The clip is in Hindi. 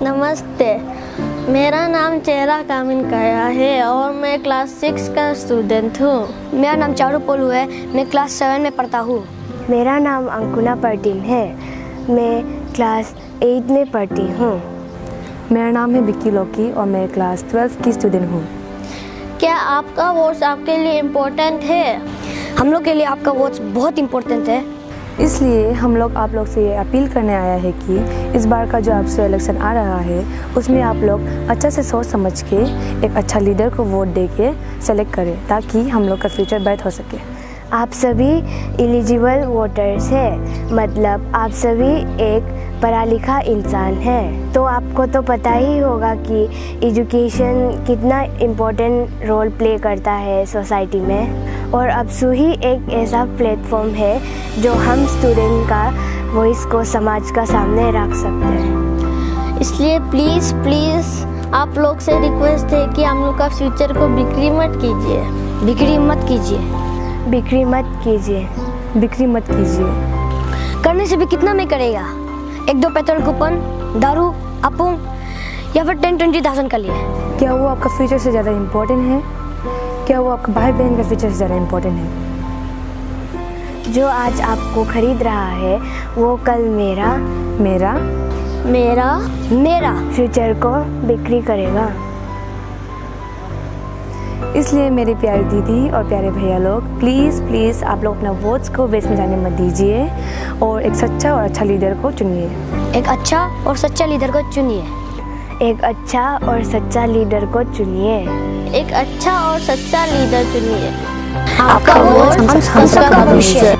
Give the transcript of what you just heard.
नमस्ते, मेरा नाम चेहरा कामिन काया है और मैं क्लास 6 का स्टूडेंट हूँ। मेरा नाम चारू पोलू है, मैं क्लास 7 में पढ़ता हूँ। मेरा नाम अंकुना परटीन है, मैं क्लास 8 में पढ़ती हूँ। मेरा नाम है विक्की लौकी और मैं क्लास 12 की स्टूडेंट हूँ। क्या आपका वोट्स आपके लिए इम्पोर्टेंट है? हम लोग के लिए आपका वोट्स बहुत इम्पोर्टेंट है। इसलिए हम लोग आप लोग से ये अपील करने आया है कि इस बार का जो आपसे इलेक्शन आ रहा है उसमें आप लोग अच्छा से सोच समझ के एक अच्छा लीडर को वोट दे के सेलेक्ट करें ताकि हम लोग का फ्यूचर ब्राइट हो सके। आप सभी एलिजिबल वोटर्स हैं, मतलब आप सभी एक पढ़ा लिखा इंसान है, तो आपको तो पता ही होगा कि एजुकेशन कितना इम्पोर्टेंट रोल प्ले करता है सोसाइटी में। और अबसू ही एक ऐसा प्लेटफॉर्म है जो हम स्टूडेंट का वॉइस को समाज का सामने रख सकते हैं। इसलिए प्लीज़ आप लोग से रिक्वेस्ट है कि हम लोग का फ्यूचर को बिक्री मत कीजिए। बिक्री मत कीजिए। बिक्री मत कीजिए। बिक्री मत कीजिए। करने से भी कितना में करेगा? 1-2 पेट्रोल कूपन, दारू, अपुंग या फिर 10-20,000 का लिए। क्या वो आपका फ्यूचर से ज़्यादा इम्पोर्टेंट है? क्या वो आपका भाई बहन का फ्यूचर से ज़्यादा इम्पोर्टेंट है? जो आज आपको खरीद रहा है वो कल मेरा फ्यूचर को बिक्री करेगा। इसलिए मेरे प्यारी दीदी और प्यारे भैया लोग प्लीज़ आप लोग अपना वोट्स को वेस्ट में जाने मत दीजिए और एक सच्चा और अच्छा लीडर को चुनिए। एक अच्छा और सच्चा लीडर को चुनिए। एक अच्छा और सच्चा लीडर को चुनिए। एक अच्छा और सच्चा लीडर चुनिए। आपका वोट हम सबका भविष्य।